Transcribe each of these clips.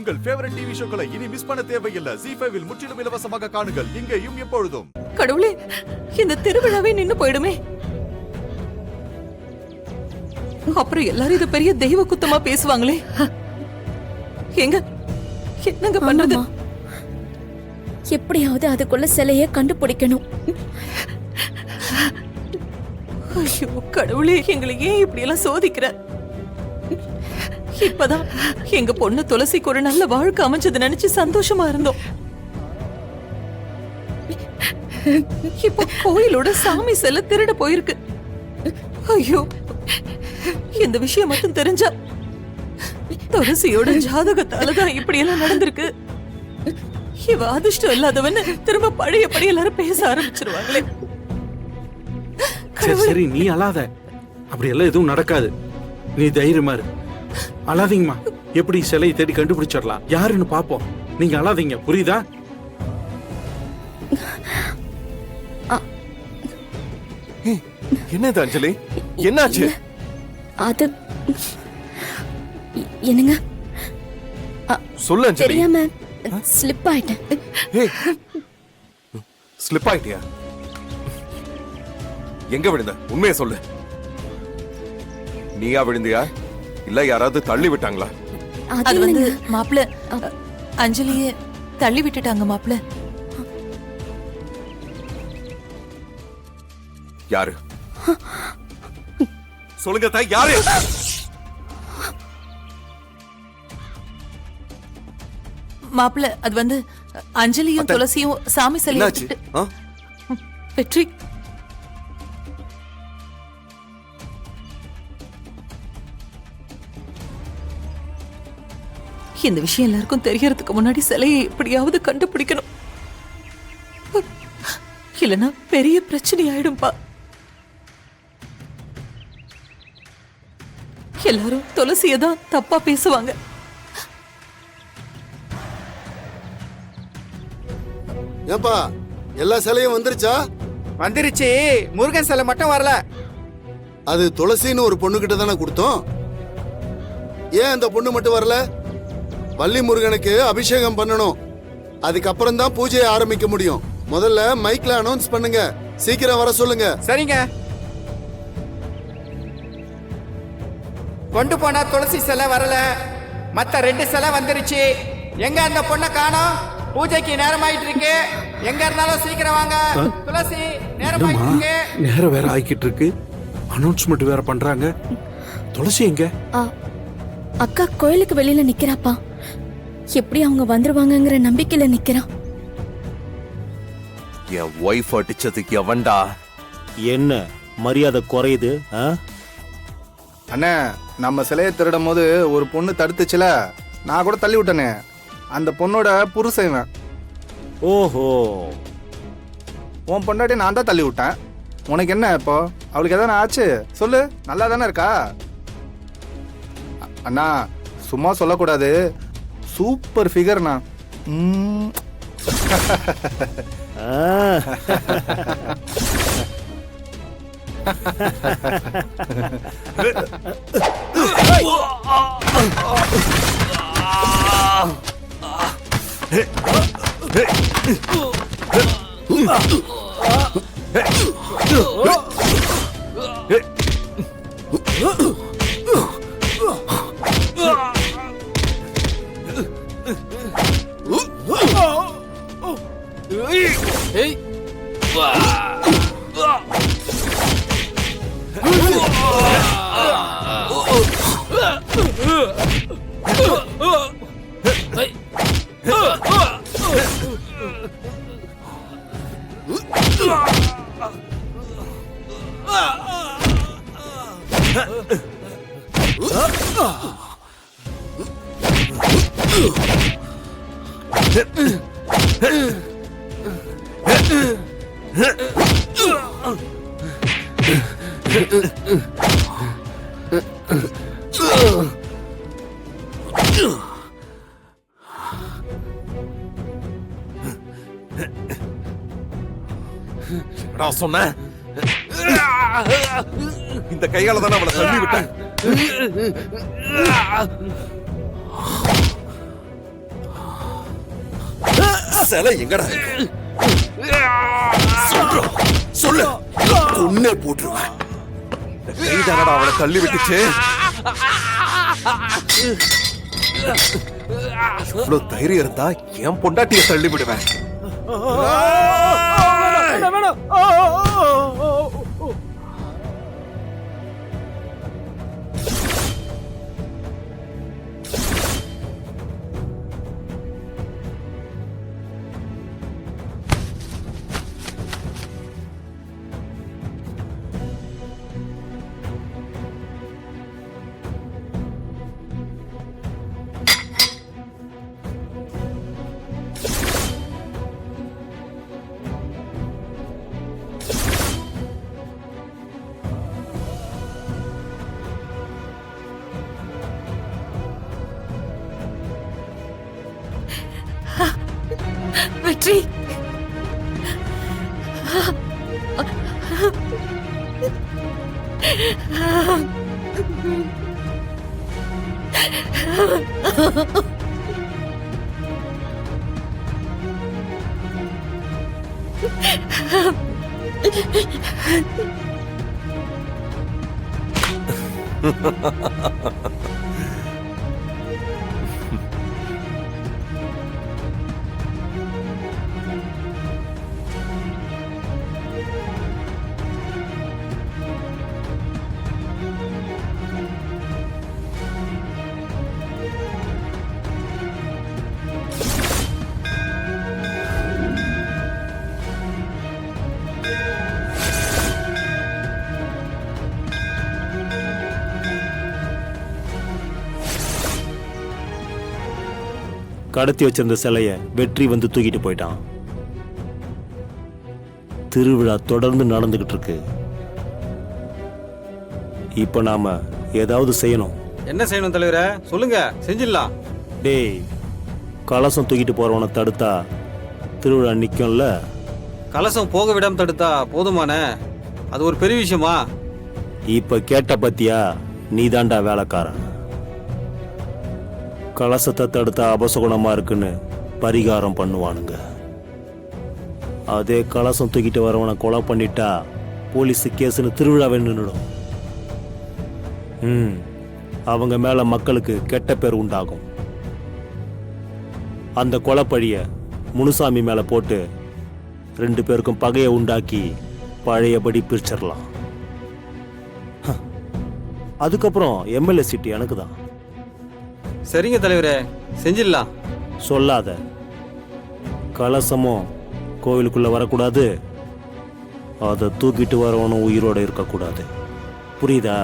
உங்கள் favourite TV ஷோக்களை இனி miss பண்ண தேவையில்லை. ZEE5 இல் முற்றிலும் இலவசமாக காணுங்கள். இங்கேயும் எப்பொழுதும். கடவுளே, இந்த திருவிழாவே நின்னு போயிடுமே. அப்புறம் எல்லாரும் இது பெரிய தெய்வ குத்தமா பேசுவாங்களே. எங்க என்னங்க பண்றது? எப்படியாவது அதுக்குள்ள சிலைய கண்டுபிடிக்கணும். ஐயோ கடவுளே, எங்களை ஏன் இப்படி எல்லாம் சோதிக்கிற? இப்பதான் எங்க பொண்ணு துளசிக்கு ஒரு நல்ல வாழ்க்கை அமைஞ்சது நினைச்சு சந்தோஷமா இருந்தோம். இப்போ கோயிலோட சாமி செல்ல திருட போயிருக்கு. ஐயோ, இந்த விஷயம் மட்டும் தெரிஞ்சா துளசியோட ஜாதகத்தாலதான் இப்படி எல்லாம் நடந்திருக்கு. இவ அதிர்ஷ்டம் இல்லாதவன்னு திரும்ப பழையபடி எல்லாரும் பேச ஆரம்பிச்சிருவாங்களே. சரி நீ அழாத, அப்படி எல்லாம் எதுவும் நடக்காது. நீ தைரியமா இரு, அழாதீங்கம்மா. எப்படி சிலையை தேடி கண்டுபிடிச்சிடலாம், யாருன்னு பாப்போம். நீங்க அழாதீங்க, புரியுதா? என்னது அஞ்சலி, என்னாச்சு? அது என்னங்க சொல்லு அஞ்சலி. தெரியாம ஸ்லிப் ஆயிட்டேன். ஸ்லிப் ஆயிட்டியா? எங்க விழுந்த? உண்மையை சொல்லு. நீயா விழுந்தியா இல்ல யாராவது தள்ளி விட்டாங்களா? அது வந்து மாப்பிள்ள, அஞ்சலிய தள்ளி விட்டுட்டாங்க மாப்பிள்ள. யாரு? சொல்லுங்க தாய், யாரு? மாப்பிள்ள, அது வந்து அஞ்சலியும் துளசியும் சாமி சிலையை வெற்றி. இந்த விஷயம் எல்லாருக்கும் தெரியறதுக்கு முன்னாடி சிலையை எப்படியாவது கண்டுபிடிக்கணும். இல்லனா பெரிய பிரச்சனை ஆயிடும்பா. எல்லாரும் துளசியை தான் தப்பா பேசுவாங்க. ஏப்பா, எல்லா சிலையும் வந்துருச்சா? வந்துருச்சு, முருகன் சிலை மட்டும் வரல. அது துளசின்னு ஒரு பொண்ணு கிட்ட தானே கொடுத்தோம். ஏன் அந்த பொண்ணு மட்டும் வரல? வள்ளி முருகனுக்கு அபிஷேகம் பண்ணணும், அதுக்கப்புறம் தான் பூஜையை ஆரம்பிக்க முடியும். முதல்ல மைக்ல அனௌன்ஸ் பண்ணுங்க, சீக்கிரம் வர சொல்லுங்க. சரிங்க. கொண்டு போனா துளசி சிலை வரல, மத்த 2 சிலை வந்துருச்சு. எங்க அந்த பொண்ணை காணோம்? பூஜைக்கு நேரம் ஆயிட்டு இருக்கு. எங்க இருந்தாலும் சீக்கிரம் வாங்க. துளசி, நேரம் ஆயிட்டு இருக்கு. நேரம் வேற ஆயிக்கிட்டு இருக்கு, அனௌன்ஸ்மெண்ட் வேற பண்றாங்க. துளசி எங்க? அக்கா கோயிலுக்கு வெளியில நிக்கிறாப்பா. எப்படி அவங்க வந்துருவாங்கங்கிற நம்பிக்கையில நிக்கிறா. என் ஒய்ஃப் அடிச்சதுக்கு எவன்டா? என்ன மரியாதை குறையுது? அண்ணா, நம்ம சிலையை திருடும் போது ஒரு பொண்ணு தடுத்துச்சுல, நான் கூட தள்ளி விட்டனே. அந்த பொண்ணோட புருஷன். ஓஹோ, உன் பொண்டாட்டி நான் தான் தள்ளி விட்டேன். உனக்கு என்ன இப்போ? அவளுக்கு எதானே ஆச்சு? சொல்லு, நல்லா தானே இருக்கா? அண்ணா சும்மா சொல்லக்கூடாது, சூப்பர் ஃபிகர்ண்ணா. நான் சொன்னேன், இந்த கையால தான் அவளை தள்ளி விட்டேன். சிலை எங்கடா இருக்கு? சொல்றா, சொல்லு. கொன்னே போட்டுருவேன். நீதானடா அவளை தள்ளி விட்டுச்சு. இவ்வளவு தைரியம் இருந்தா என் பொண்டாட்டிய தள்ளி விடுவேன். வெற்றி, கடத்தி வச்சிருந்த சிலைய வெற்றி வந்து தூக்கிட்டு போயிட்டான். திருவிழா தொடர்ந்து நடந்துகிட்டு இருக்கு. இப்ப நாம ஏதாவது செய்யணும். என்ன செய்யணும் தலைவரே? சொல்லுங்க, செஞ்சிடலாம். டேய், கலசம் தூக்கிட்டு போறவனை தடுத்தா திருவிழா நிக்கும்ல. கலசம் போக விடாம தடுத்தா போதுமானே? அது ஒரு பெரிய விஷயமா? இப்ப கேட்ட பத்தியா, நீதாண்டா வேலைக்காரன். கலசத்தை தடுத்தா அபசகுணமா இருக்குன்னு பரிகாரம் பண்ணுவானுங்க. அதே கலசம் தூக்கிட்டு வரவனை கொலை பண்ணிட்டா போலீஸ் கேஸ்னு திருவிழாவே நின்றுடும். அவங்க மேல மக்களுக்கு கெட்ட பேர் உண்டாகும். அந்த கொலைப்பழிய முனுசாமி மேல போட்டு 2 பேருக்கும் பகையை உண்டாக்கி பழையபடி பிரிச்சிடலாம். அதுக்கப்புறம் எம்எல்ஏ சீட்டு எனக்கு தான். சரிங்க தலைவரே, செஞ்சிடலாம். சொல்லாத. கலசமும் கோவிலுக்குள்ள வரக்கூடாது, அதை தூக்கிட்டு வரவனும் உயிரோட இருக்கக்கூடாது. புரியுதா?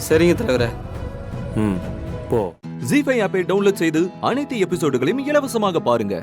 சரிங்க தலைவரே. போ. ஜீ5 ஆப்பை டவுன்லோட் செய்து அனைத்து எபிசோடுகளையும் இலவசமாக பாருங்க.